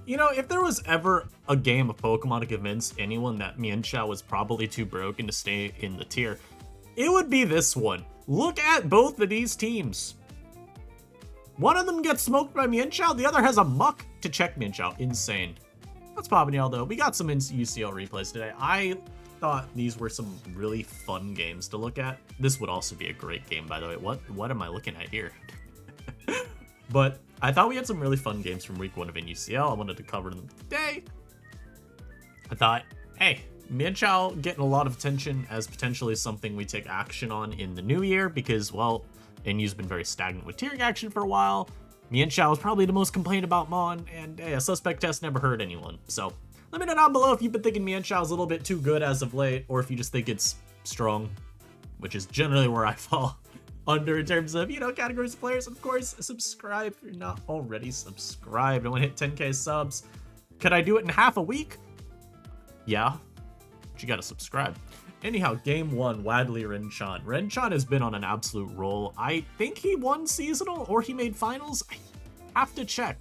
You know, if there was ever a game of Pokemon to convince anyone that Mienshao was probably too broken to stay in the tier, it would be this one. Look at both of these teams. One of them gets smoked by Mienshao, the other has a muck to check Mienshao. Insane. That's popping y'all though. We got some UCL replays today. I thought these were some really fun games to look at. This would also be a great game, by the way. What am I looking at here? But I thought we had some really fun games from week 1 of NUCL. I wanted to cover them today. I thought, hey, Mienshao getting a lot of attention as potentially something we take action on in the new year because, well, NU's been very stagnant with tiering action for a while. Mienshao is probably the most complained about Mon, and hey, a suspect test never hurt anyone. So let me know down below if you've been thinking Mienshao is a little bit too good as of late, or if you just think it's strong, which is generally where I fall under in terms of, you know, categories of players. And of course, subscribe if you're not already subscribed. I want to hit 10k subs. Could I do it in half a week? Yeah, but you gotta subscribe. Anyhow, game 1, Wadley Renchan. Renchan has been on an absolute roll. I think he won seasonal or he made finals. I have to check.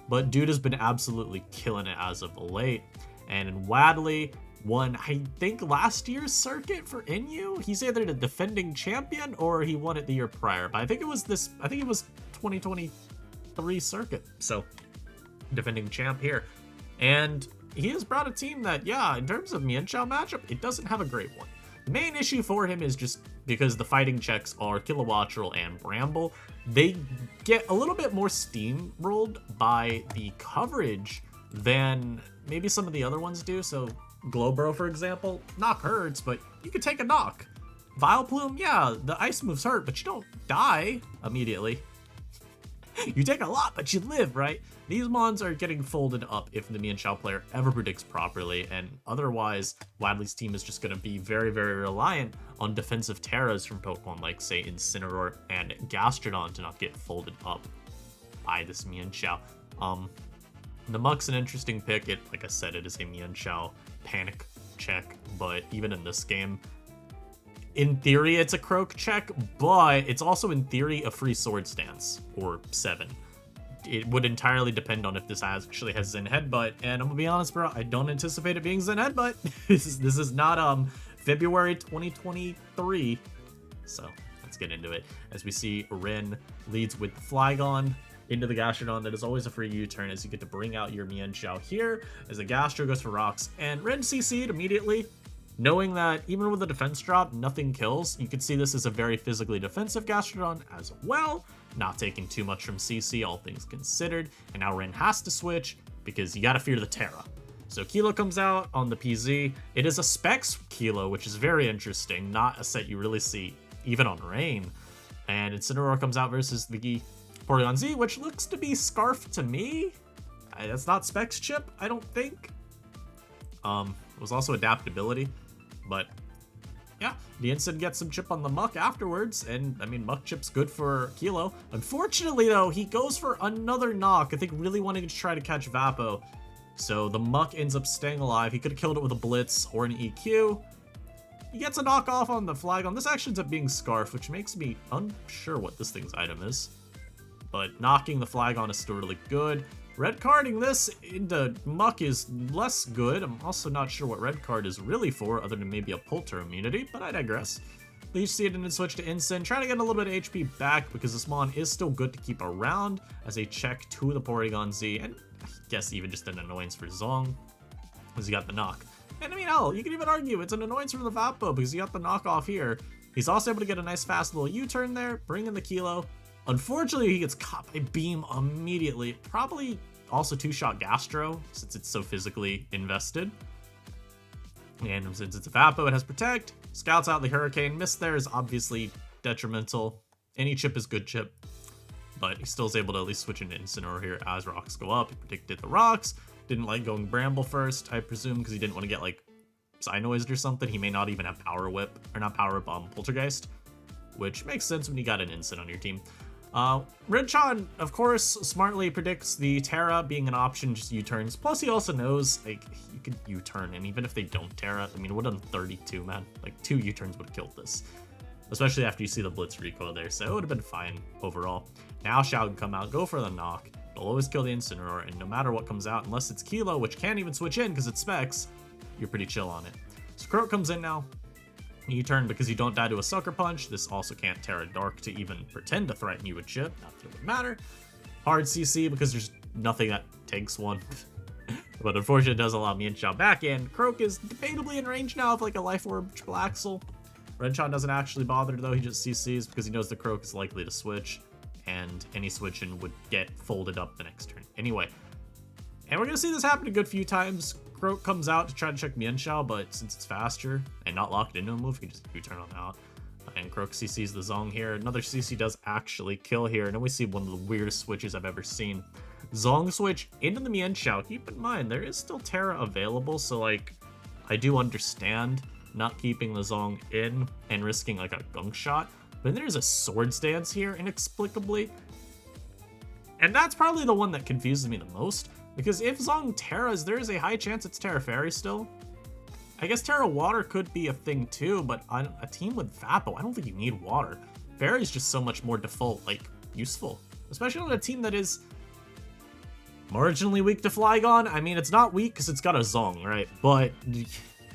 But dude has been absolutely killing it as of late. And Wadley won, I think, last year's circuit for NU. He's either the defending champion or he won it the year prior. But I think it was 2023 circuit. So, defending champ here. And he has brought a team that, yeah, in terms of Mienshao matchup, it doesn't have a great one. The main issue for him is just because the fighting checks are Kilowattrel and Bramble. They get a little bit more steamrolled by the coverage than maybe some of the other ones do. So Glowbro, for example, knock hurts, but you could take a knock. Vileplume, yeah, the ice moves hurt, but you don't die immediately. You take a lot, but you live, right? These mons are getting folded up if the Mienshao player ever predicts properly, and otherwise, Wadley's team is just going to be very, very reliant on defensive Terras from Pokemon like, say, Incineroar and Gastrodon to not get folded up by this Mienshao. The Muck's an interesting pick. Like I said, it is a Mienshao panic check, but even in this game, in theory, it's a Croak check, but it's also in theory a free Swords Dance, or 7. It would entirely depend on if this actually has Zen Headbutt, and I'm gonna be honest, bro, I don't anticipate it being Zen Headbutt. This is not February 2023, so let's get into it. As we see, Ren leads with Flygon into the Gastrodon. That is always a free U-turn as you get to bring out your Mienshao here, as the Gastro goes for rocks, and Ren CC'd immediately. Knowing that even with a defense drop, nothing kills, you could see this as a very physically defensive Gastrodon as well, not taking too much from CC, all things considered, and now Ren has to switch because you gotta fear the Terra. So Kilo comes out on the PZ. It is a Specs Kilo, which is very interesting, not a set you really see even on Rain. And Incineroar comes out versus the Porygon Z, which looks to be Scarf to me. That's not Specs Chip, I don't think. It was also Adaptability. But yeah, the Incin gets some chip on the Muck afterwards, and I mean, Muck chip's good for Kilo. Unfortunately though, he goes for another knock, I think really wanting to try to catch Vapo. So the Muck ends up staying alive. He could have killed it with a Blitz or an EQ. He gets a knock off on the Flygon. This actually ends up being Scarf, which makes me unsure what this thing's item is. But knocking the Flygon is still really good. Red carding this into Muck is less good. I'm also not sure what red card is really for, other than maybe a Polter immunity, but I digress. Leech Seed and then switch to Incin, trying to get a little bit of HP back because this Mon is still good to keep around as a check to the Porygon Z, and I guess even just an annoyance for Zong, as he got the knock. And I mean, hell, you can even argue it's an annoyance for the Vapo because he got the knock off here. He's also able to get a nice fast little U-turn there, bring in the Kilo. Unfortunately, he gets caught by Beam immediately. Probably also two-shot Gastro, since it's so physically invested. And since it's a Vapo, it has Protect. Scouts out the Hurricane. Miss there is obviously detrimental. Any chip is good chip. But he still is able to at least switch into Incineroar here as rocks go up. He predicted the rocks. Didn't like going Bramble first, I presume, because he didn't want to get, like, Psynoized or something. He may not even have Power Whip, or not Power Whip, Poltergeist. Which makes sense when you got an Incin on your team. Renchan, of course, smartly predicts the Terra being an option, just U-turns. Plus, he also knows, like, you could U-turn, and even if they don't Terra, I mean, it would have done 32, man. Like, 2 U-turns would have killed this. Especially after you see the Blitz recoil there, so it would have been fine overall. Now Shao can come out, go for the knock. They'll always kill the Incineroar, and no matter what comes out, unless it's Kilo, which can't even switch in because it's Specs, you're pretty chill on it. So Croak comes in now. You turn because you don't die to a Sucker Punch. This also can't Terra Dark to even pretend to threaten you with chip. Not that it would matter. Hard CC because there's nothing that takes one. But unfortunately, it does allow Mienshao back in. Croak is debatably in range now of like a Life Orb Triple Axle. Redshot doesn't actually bother though, he just CCs because he knows the Croak is likely to switch, and any switching would get folded up the next turn. Anyway, and we're gonna see this happen a good few times. Croak comes out to try to check Mienshao, but since it's faster and not locked into a move, you can just U-turn on out. And Croak CCs the Zong here. Another CC does actually kill here, and then we see one of the weirdest switches I've ever seen. Zong switch into the Mienshao. Keep in mind, there is still Terra available, so like, I do understand not keeping the Zong in and risking like a gunk shot, but there's a Swords Dance here inexplicably. And that's probably the one that confuses me the most, because if Zong Terras, there is a high chance it's Terra Fairy still. I guess Terra Water could be a thing too, but on a team with Vapo, I don't think you need Water. Fairy is just so much more default, like, useful. Especially on a team that is marginally weak to Flygon. I mean, it's not weak because it's got a Zong, right? But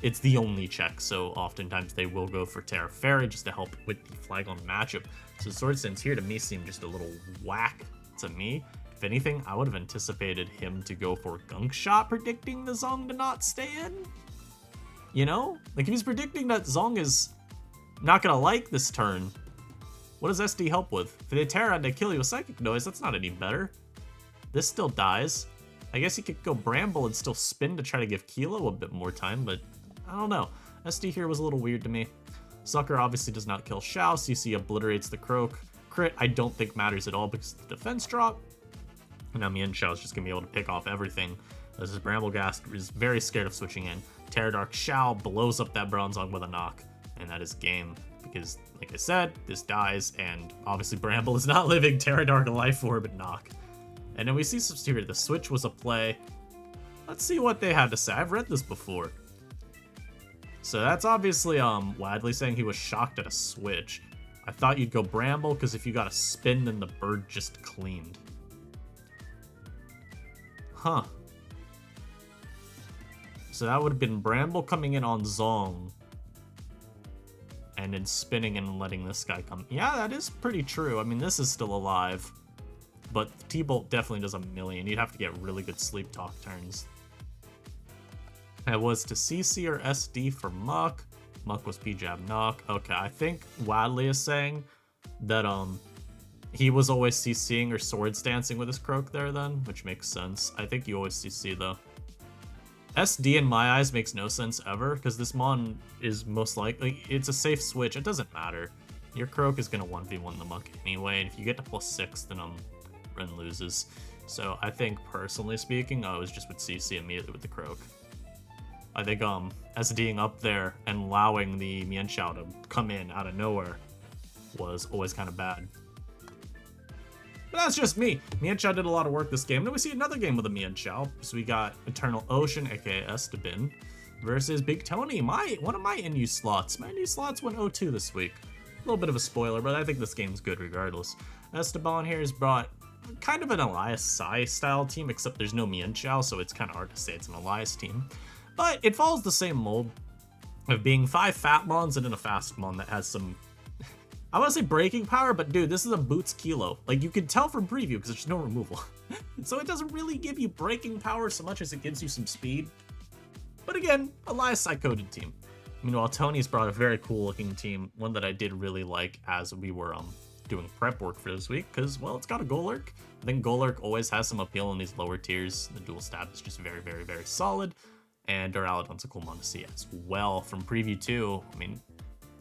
it's the only check, so oftentimes they will go for Terra Fairy just to help with the Flygon matchup. So Swords Dance here to me seemed just a little whack to me. If anything, I would have anticipated him to go for Gunk Shot, predicting the Zong to not stay in. You know? Like, if he's predicting that Zong is not gonna like this turn, what does SD help with? If they Terra and they kill you with Psychic Noise, that's not any better. This still dies. I guess he could go Bramble and still spin to try to give Kilo a bit more time, but I don't know. SD here was a little weird to me. Sucker obviously does not kill Shao. CC obliterates the Croak. Crit, I don't think matters at all because of the defense drop. And now Mienshao is just going to be able to pick off everything. As his Bramblegast is very scared of switching in. Terra Dark Shao blows up that Bronzong with a knock. And that is game. Because, like I said, this dies. And obviously Bramble is not living. Terra Dark Life Orb and knock. And then we see some here. The switch was a play. Let's see what they had to say. I've read this before. So that's obviously Wadley saying he was shocked at a switch. I thought you'd go Bramble because if you got a spin, then the bird just cleaned. Huh. So that would have been Bramble coming in on Zong. And then spinning and letting this guy come. Yeah, that is pretty true. I mean, this is still alive. But T-Bolt definitely does a million. You'd have to get really good sleep talk turns. It was to CC or SD for Muck. Muck was P-Jab Knock. Okay, I think Wadley is saying that he was always CCing or Swords Dancing with his Croak there then, which makes sense. I think you always CC though. SD in my eyes makes no sense ever, because this Mon is most likely, it's a safe switch, it doesn't matter. Your Croak is going to 1v1 the Muck anyway, and if you get to +6, then Ren loses. So I think, personally speaking, I was just with CC immediately with the Croak. I think SDing up there and allowing the Mienshao to come in out of nowhere was always kind of bad. But that's just me. Mienshao did a lot of work this game. Then we see another game with a Mienshao. So we got Eternal Ocean, aka Esteban, versus Big Tony, one of my NU slots. My NU slots went 0-2 this week. A little bit of a spoiler, but I think this game's good regardless. Esteban here has brought kind of an Elias Sai style team, except there's no Mienshao, so it's kind of hard to say it's an Elias team. But it follows the same mold of being 5 fat Mons and then a fast Mon that has some, I want to say breaking power, but dude, this is a Boots Kilo. Like, you can tell from preview because there's no removal. So it doesn't really give you breaking power so much as it gives you some speed. But again, Elias Sai-coded team. Meanwhile, Tony's brought a very cool looking team, one that I did really like as we were doing prep work for this week, because, well, it's got a Golurk. I think Golurk always has some appeal in these lower tiers. The dual stab is just very, very, very solid. And Duraludon's a cool mon to see as well. From preview 2, I mean,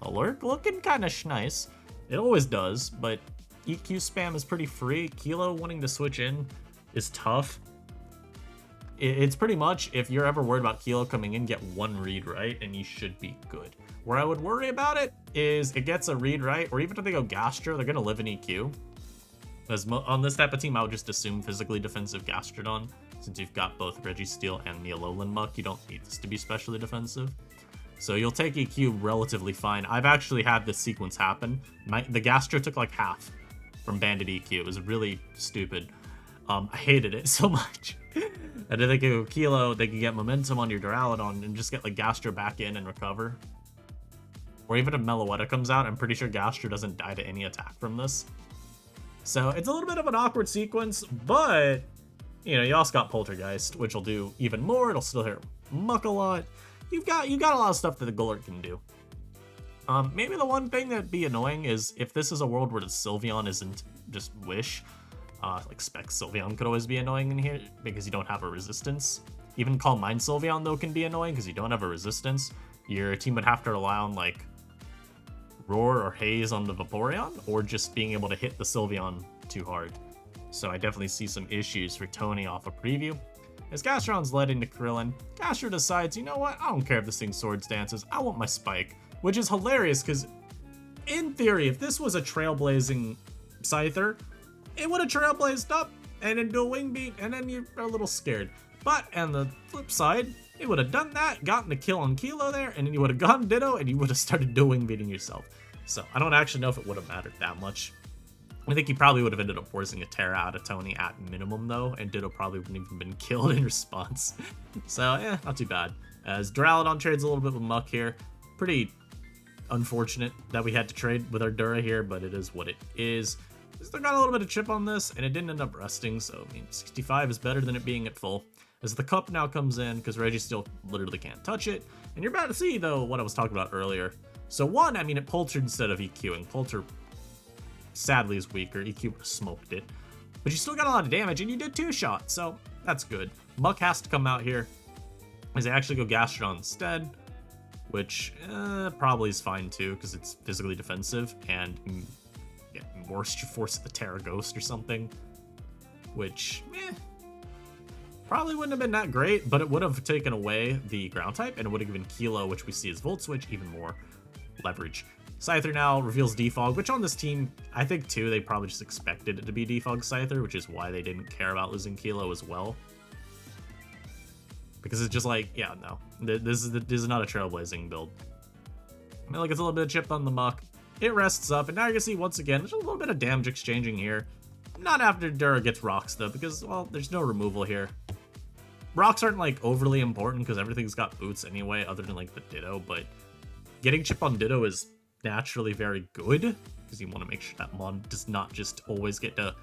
Golurk looking kind of nice. It always does, but EQ spam is pretty free. Kilo wanting to switch in is tough. It's pretty much, if you're ever worried about Kilo coming in, get one read right, and you should be good. Where I would worry about it is it gets a read right, or even if they go Gastro, they're going to live in EQ. Because on this type of team, I would just assume physically defensive Gastrodon. Since you've got both Registeel and the Alolan Muck, you don't need this to be specially defensive. So you'll take EQ relatively fine. I've actually had this sequence happen. The Gastro took like half from Bandit EQ. It was really stupid. I hated it so much. And I think with Kilo, they can get momentum on your Duraludon and just get like Gastro back in and recover. Or even if Meloetta comes out, I'm pretty sure Gastro doesn't die to any attack from this. So it's a little bit of an awkward sequence, but you know, you also got Poltergeist, which will do even more. It'll still hit Muck a lot. You've got a lot of stuff that the Golurk can do. Maybe the one thing that'd be annoying is if this is a world where the Sylveon isn't just Wish. Like Specs Sylveon could always be annoying in here because you don't have a resistance. Even Calm Mind Sylveon though can be annoying because you don't have a resistance. Your team would have to rely on like Roar or Haze on the Vaporeon, or just being able to hit the Sylveon too hard. So I definitely see some issues for Tony off a preview. As Gastron's led into Krillin, Gastro decides, you know what, I don't care if this thing Swords Dances, I want my Spike. Which is hilarious because, in theory, if this was a trailblazing Scyther, it would have trailblazed up and then do a Wing Beat, and then you're a little scared. But on the flip side, it would have done that, gotten a kill on Kilo there, and then you would have gone Ditto, and you would have started doing Wing Beating yourself. So I don't actually know if it would have mattered that much. I think he probably would have ended up forcing a Terra out of Tony at minimum though, and Ditto probably wouldn't even been killed in response. So yeah, not too bad. As Duraludon trades a little bit with Muck here. Pretty unfortunate that we had to trade with our Dura here, but it is what it is. Still got a little bit of chip on this, and it didn't end up resting, so I mean, 65 is better than it being at full. As the cup now comes in, because Reggie still literally can't touch it, and you're about to see, though, what I was talking about earlier. So one, I mean, it Poltered instead of EQing. Polter, sadly, is weaker. EQ would have smoked it. But you still got a lot of damage, and you did 2-shot, so that's good. Muck has to come out here, as they actually go Gastrodon instead, which probably is fine, too, because it's physically defensive, and worst, you force the Terra Ghost or something, which probably wouldn't have been that great, but it would have taken away the ground type, and it would have given Kilo, which we see as Volt Switch, even more leverage. Scyther now reveals Defog, which on this team, I think too, they probably just expected it to be Defog Scyther, which is why they didn't care about losing Kilo as well. Because it's just like, yeah, no, this is not a trailblazing build. I mean, like, it's a little bit of chip on the Muck. It rests up, and now you can see, once again, there's a little bit of damage exchanging here. Not after Dura gets rocks, though, because, well, there's no removal here. Rocks aren't, like, overly important, because everything's got boots anyway, other than, like, the Ditto, but getting chip on Ditto is naturally very good, because you want to make sure that Mon does not just always get to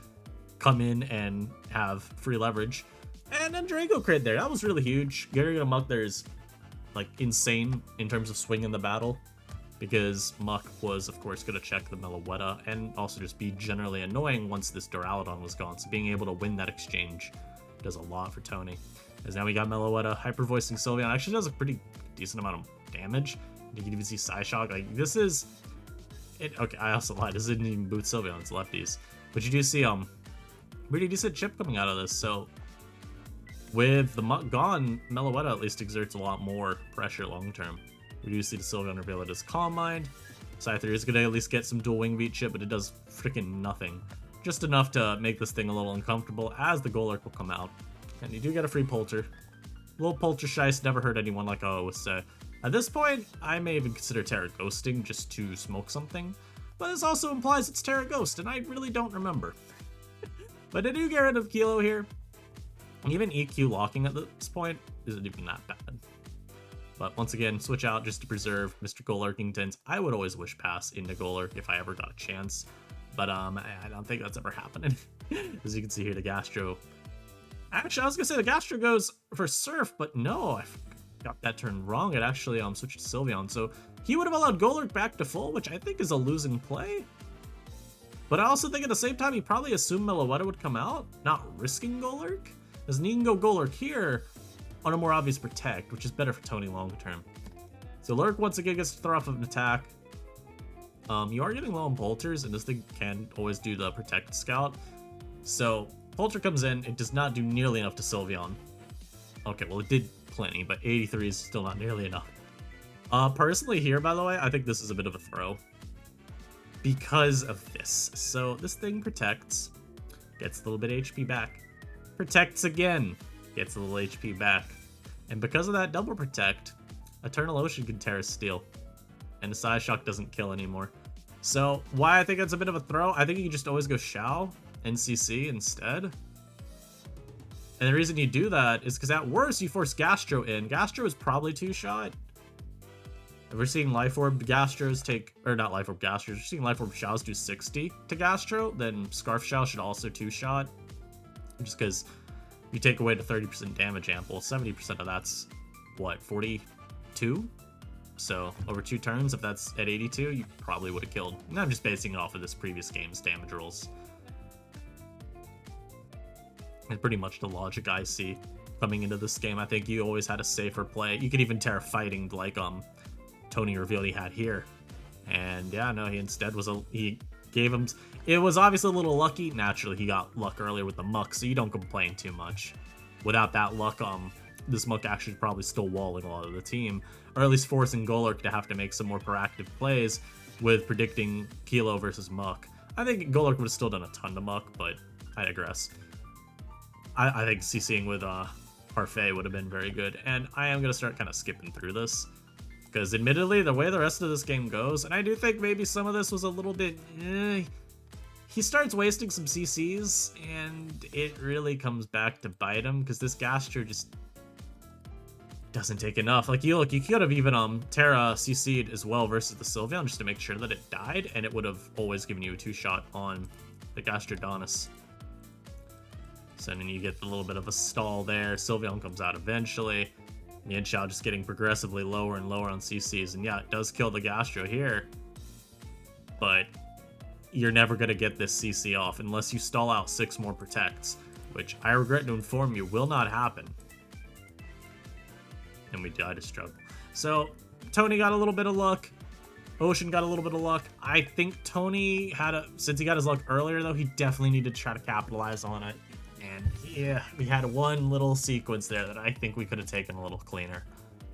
come in and have free leverage. And then Draco crit there, that was really huge. Getting a Muck there is, like, insane in terms of swinging the battle, because Muck was, of course, going to check the Meloetta and also just be generally annoying once this Duraludon was gone. So being able to win that exchange does a lot for Tony. As now we got Meloetta hyper voicing Sylveon. Actually does a pretty decent amount of damage. You can even see Psyshock. Like, this is... Okay, I also lied. This didn't even boot Sylveon, it's lefties. But you do see, pretty decent chip coming out of this. So with the Muck gone, Meloetta at least exerts a lot more pressure long term. We do see the Sylveon reveal it as Calm Mind. Scyther is going to at least get some dual Wing Beat chip, but it does freaking nothing. Just enough to make this thing a little uncomfortable as the Golurk will come out. And you do get a free Polter. Little Poltergeist never hurt anyone, like I always say. At this point, I may even consider Terra Ghosting just to smoke something. But this also implies it's Terra Ghost, and I really don't remember. But I do get rid of Kilo here. Even EQ locking at this point isn't even that bad. But once again, switch out just to preserve Mr. Golurkingtons. I would always wish pass into Golurk if I ever got a chance. But I don't think that's ever happening. As you can see here, the Gastro. Actually, I was going to say the Gastro goes for Surf, but no, I got that turned wrong. It actually switched to Sylveon. So he would have allowed Golurk back to full, which I think is a losing play. But I also think at the same time, he probably assumed Meloetta would come out, not risking Golurk. As he can go Golurk here on a more obvious Protect, which is better for Tony long term. So Lurk once again gets to throw off of an attack. You are getting low on Polters, and this thing can always do the Protect Scout. So Polter comes in, it does not do nearly enough to Sylveon. Okay, well it did plenty, but 83 is still not nearly enough. Personally here, by the way, I think this is a bit of a throw. Because of this. So this thing protects, gets a little bit of HP back. Protects again, gets a little HP back. And because of that double protect, Eternal Ocean can Terra Steel. And the Psyshock doesn't kill anymore. So why I think that's a bit of a throw, I think you can just always go Shao and CC instead. And the reason you do that is because at worst you force Gastro in. Gastro is probably 2-shot. If we're seeing Life Orb Gastros take, or not Life Orb Gastros, we're seeing Life Orb Shaos do 60 to Gastro, then Scarf Shao should also 2-shot. Just because you take away the 30% damage ample, 70% of that's, what, 42? So over 2 turns, if that's at 82, you probably would have killed. And I'm just basing it off of this previous game's damage rolls. And pretty much the logic I see coming into this game. I think you always had a safer play. You could even tear fighting like Tony revealed he had here. And yeah, no, he instead was he gave him, it was obviously a little lucky. Naturally, he got luck earlier with the muck, so you don't complain too much. Without that luck, this muck actually probably still walling a lot of the team, or at least forcing Golurk to have to make some more proactive plays with predicting Kilo versus muck. I think Golurk would have still done a ton to muck, but I digress. I think CCing with Parfait would have been very good, and I am going to start kind of skipping through this, because admittedly, the way the rest of this game goes, and I do think maybe some of this was a little bit, he starts wasting some CCs, and it really comes back to bite him, because this Gastro just doesn't take enough. Like, you could have even Terra CC'd as well versus the Sylveon just to make sure that it died, and it would have always given you a 2-shot on the Gastrodonus. So then you get a little bit of a stall there. Sylveon comes out eventually. Mienshao just getting progressively lower and lower on CCs. And yeah, it does kill the Gastro here. But you're never going to get this CC off unless you stall out 6 more protects, which I regret to inform you will not happen. And we died to struggle. So Tony got a little bit of luck. Ocean got a little bit of luck. I think Tony since he got his luck earlier though, he definitely needed to try to capitalize on it. And yeah, we had one little sequence there that I think we could have taken a little cleaner.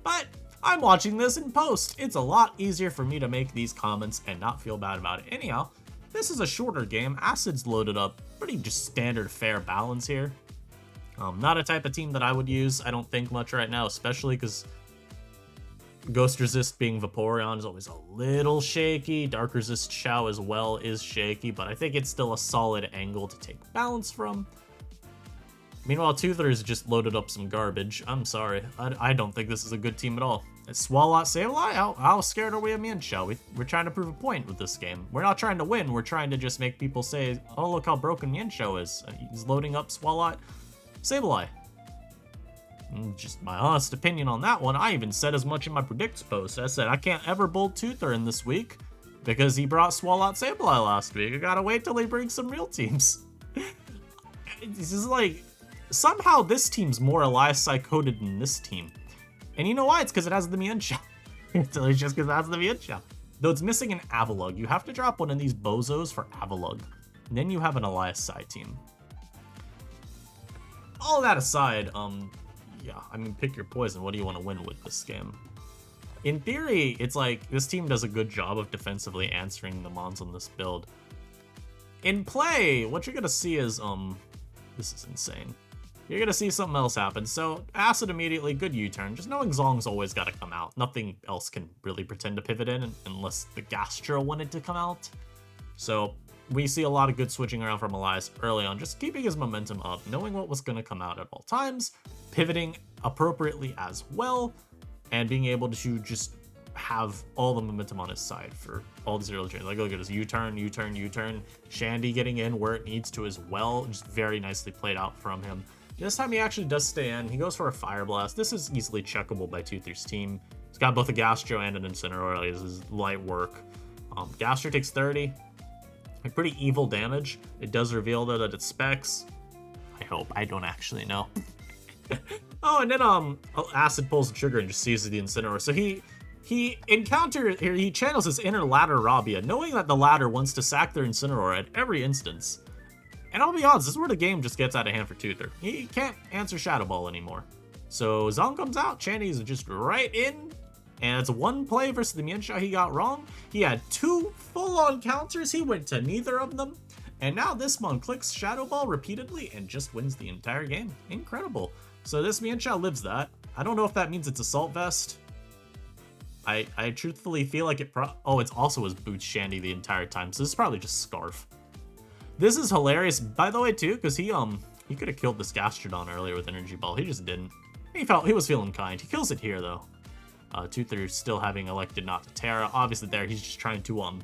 But I'm watching this in post. It's a lot easier for me to make these comments and not feel bad about it. Anyhow, this is a shorter game. Acid's loaded up. Pretty just standard fair balance here. Not a type of team that I would use, I don't think, much right now, especially because Ghost Resist being Vaporeon is always a little shaky. Dark Resist Shao as well is shaky, but I think it's still a solid angle to take balance from. Meanwhile, Toother's just loaded up some garbage. I'm sorry. I don't think this is a good team at all. Swalot Sableye? How scared are we of Mienshao? We're trying to prove a point with this game. We're not trying to win. We're trying to just make people say, oh, look how broken Mienshao is. He's loading up Swalot Sableye. Just my honest opinion on that one. I even said as much in my predicts post. I said I can't ever bold Toother in this week because he brought Swalot Sableye last week. I gotta wait till he brings some real teams. This is like... Somehow this team's more Elias coded than this team. And you know why? It's because it has the Mienshao. It's just because it has the Mienshao. Though it's missing an Avalugg. You have to drop one of these bozos for Avalugg. And then you have an Elias team. All that aside, yeah, I mean, pick your poison. What do you want to win with this game? In theory, it's like this team does a good job of defensively answering the mons on this build. In play, what you're going to see is, this is insane. You're going to see something else happen. So, Acid immediately, good U-turn. Just knowing Zong's always got to come out. Nothing else can really pretend to pivot in unless the Gastro wanted to come out. So, we see a lot of good switching around from Elias early on, just keeping his momentum up, knowing what was going to come out at all times, pivoting appropriately as well, and being able to just have all the momentum on his side for all the zero turns. Like, look at his U-turn, U-turn, U-turn. Shandy getting in where it needs to as well. Just very nicely played out from him. This time he actually does stay in. He goes for a Fire Blast. This is easily checkable by Toother's team. He's got both a Gastro and an Incineroar. This is light work. Gastro takes 30. Pretty evil damage. It does reveal though that it's specs. I hope. I don't actually know. Oh, and then Acid pulls the trigger and just seizes the Incineroar. So he encounters here. He channels his inner ladder Rabia, knowing that the ladder wants to sack their Incineroar at every instance. And I'll be honest, this is where the game just gets out of hand for Toother. He can't answer Shadow Ball anymore. So Zong comes out, Chandy's just right in, and it's one play versus the Mienshao he got wrong. He had 2 full-on counters, he went to neither of them, and now this Mon clicks Shadow Ball repeatedly and just wins the entire game. Incredible. So this Mienshao lives that. I don't know if that means it's Assault Vest. I truthfully feel like it oh, it's also his Boots Shandy the entire time, so this is probably just Scarf. This is hilarious, by the way, too, because he He could have killed this Gastrodon earlier with Energy Ball. He just didn't. He was feeling kind. He kills it here, though. Toother still having elected not to Terra. Obviously there, he's just trying to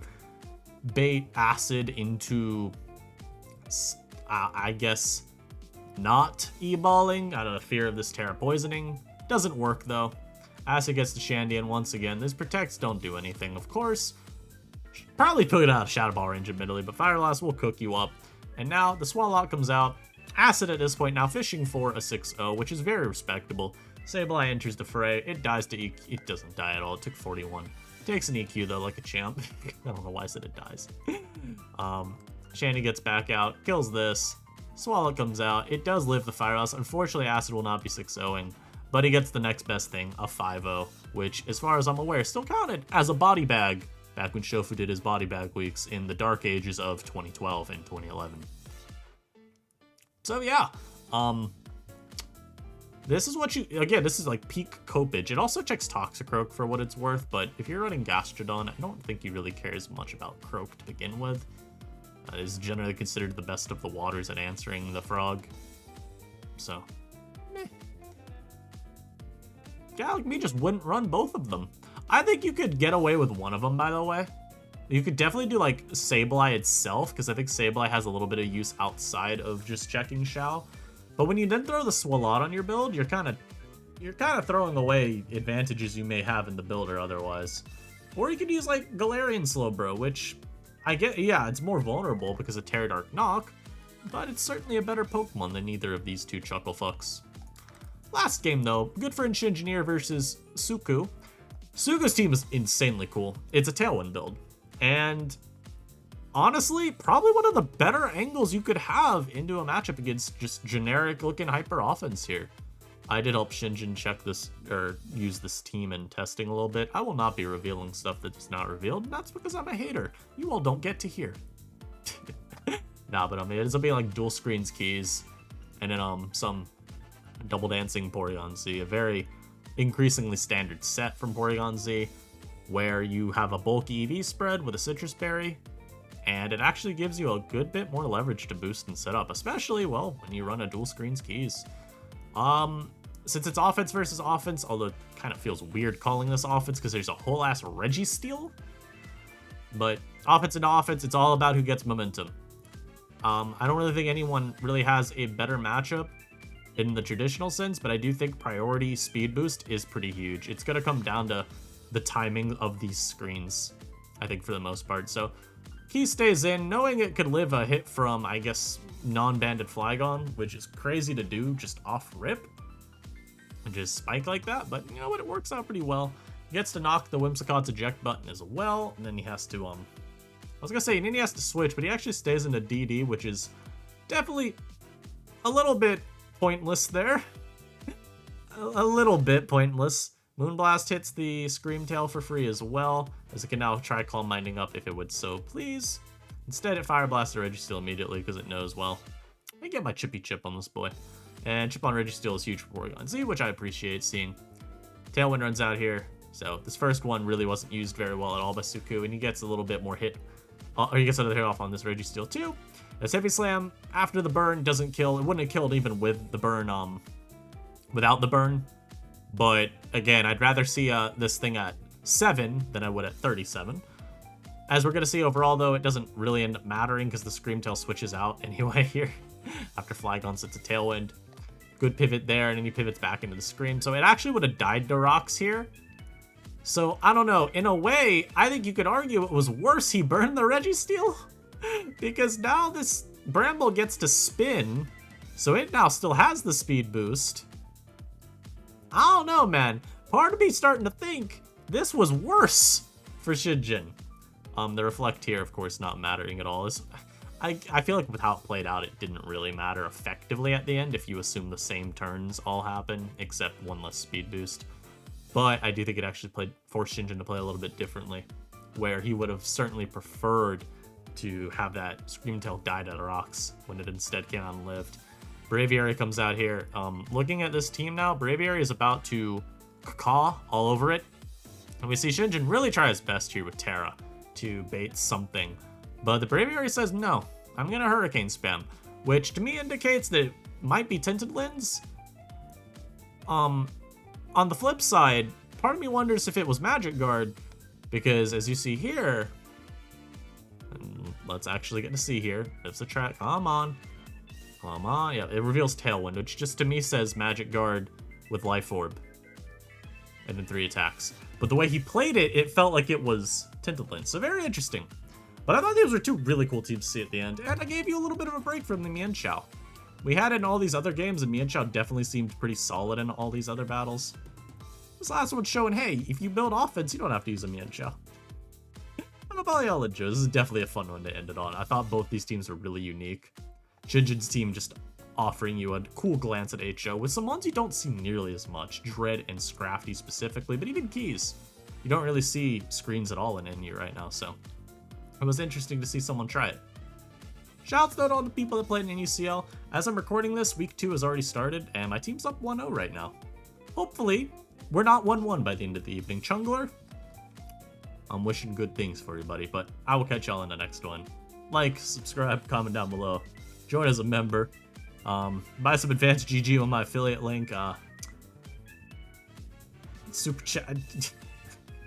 bait Acid into, I guess, not e-balling out of the fear of this Terra poisoning. Doesn't work, though. Acid gets to Shandy, and once again, these protects don't do anything, of course. Probably put it out of Shadow Ball range, admittedly, but Fire Blast will cook you up. And now the Swallow comes out. Acid at this point now fishing for a 6-0, which is very respectable. Sableye enters the fray. It dies to EQ. It doesn't die at all. It took 41. Takes an EQ, though, like a champ. I don't know why I said it dies. Shandy gets back out, kills this. Swallow comes out. It does live the Fire Blast. Unfortunately, Acid will not be 6-0ing. But he gets the next best thing, a 5-0, which, as far as I'm aware, still counted as a body bag back when Shofu did his body bag weeks in the dark ages of 2012 and 2011. So yeah, this is what this is like peak Copage. It also checks Toxicroak for what it's worth, but if you're running Gastrodon, I don't think you really care as much about Croak to begin with. It is generally considered the best of the waters at answering the frog. So, meh. Guy like me just wouldn't run both of them. I think you could get away with one of them, by the way. You could definitely do like Sableye itself, because I think Sableye has a little bit of use outside of just checking Shao. But when you then throw the Swalot on your build, you're kind of throwing away advantages you may have in the builder otherwise. Or you could use like Galarian Slowbro, which I get, yeah, it's more vulnerable because of Terra Dark Knock, but it's certainly a better Pokemon than either of these two chucklefucks. Last game, though, Good Friend Engineer versus Suku. Suku's team is insanely cool. It's a Tailwind build. And honestly, probably one of the better angles you could have into a matchup against just generic-looking hyper offense here. I did help Shinjin check this, or use this team in testing a little bit. I will not be revealing stuff that's not revealed, and that's because I'm a hater. You all don't get to hear. Nah, but it's gonna be like dual screens keys, and then some double dancing Porygon Z, a very increasingly standard set from Porygon Z, where you have a bulky EV spread with a Citrus Berry, and it actually gives you a good bit more leverage to boost and set up, especially, well, when you run a dual screens keys. Since it's offense versus offense, although it kind of feels weird calling this offense because there's a whole ass Registeel, but offense and offense, it's all about who gets momentum. I don't really think anyone really has a better matchup in the traditional sense, but I do think priority speed boost is pretty huge. It's going to come down to the timing of these screens, I think, for the most part. So Key stays in, knowing it could live a hit from, I guess, non-banded Flygon, which is crazy to do just off rip and just spike like that, but you know what, it works out pretty well. He gets to knock the Whimsicott's eject button as well, and then he has to, I was gonna say, and then he has to switch, but he actually stays into DD, which is definitely a little bit pointless there. A little bit pointless. Moonblast hits the Screamtail for free as well, as it can now try Calm Minding up if it would so please. Instead, it Fire Blasts the Registeel immediately because it knows, well, I get my Chippy Chip on this boy. And Chip on Registeel is huge for Porygon Z, which I appreciate seeing. Tailwind runs out here, so this first one really wasn't used very well at all by Suku, and he gets a little bit more hit, or he gets another hit off on this Registeel too. As Heavy Slam, after the burn, doesn't kill. It wouldn't have killed even with the burn, without the burn. But again, I'd rather see this thing at 7 than I would at 37. As we're going to see overall, though, it doesn't really end up mattering because the Screamtail switches out anyway here after Flygon sets a Tailwind. Good pivot there, and then he pivots back into the Scream. So it actually would have died to Rocks here. So, I don't know. In a way, I think you could argue it was worse he burned the Registeel. Because now this Bramble gets to spin, so it now still has the speed boost. I don't know, man. Part of me starting to think this was worse for Shinjin. The Reflect here, of course, not mattering at all. I feel like with how it played out, it didn't really matter effectively at the end if you assume the same turns all happen, except one less speed boost. But I do think it actually forced Shinjin to play a little bit differently, where he would have certainly preferred to have that Screamtail died out of Rocks when it instead came out and lived. Braviary comes out here. Looking at this team now, Braviary is about to caw all over it. And we see Shinjin really try his best here with Terra to bait something. But the Braviary says, no, I'm going to Hurricane spam, which to me indicates that might be Tinted Lens. On the flip side, part of me wonders if it was Magic Guard, because as you see here, let's actually get to see here. It's a track. Come on. Come on. Yeah, it reveals Tailwind, which just to me says Magic Guard with Life Orb. And then 3 attacks. But the way he played it, it felt like it was Tinted Lens. So very interesting. But I thought these were 2 really cool teams to see at the end. And I gave you a little bit of a break from the Mienshao. We had it in all these other games, and Mienshao definitely seemed pretty solid in all these other battles. This last one's showing, hey, if you build offense, you don't have to use a Mienshao. I don't know about y'all enjoy. This is definitely a fun one to end it on. I thought both these teams were really unique. Jinjin's team just offering you a cool glance at HO with some ones you don't see nearly as much. Dread and Scrafty specifically, but even Keys. You don't really see screens at all in NU right now, so it was interesting to see someone try it. Shouts out to all the people that played in NUCL. As I'm recording this, week 2 has already started, and my team's up 1-0 right now. Hopefully, we're not 1-1 by the end of the evening. Chungler, I'm wishing good things for you, buddy, but I will catch y'all in the next one. Like, subscribe, comment down below. Join as a member. Buy some advanced GG on my affiliate link. Super chat.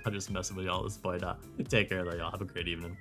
I'm just messing with y'all at this point. Take care, though, y'all. Have a great evening.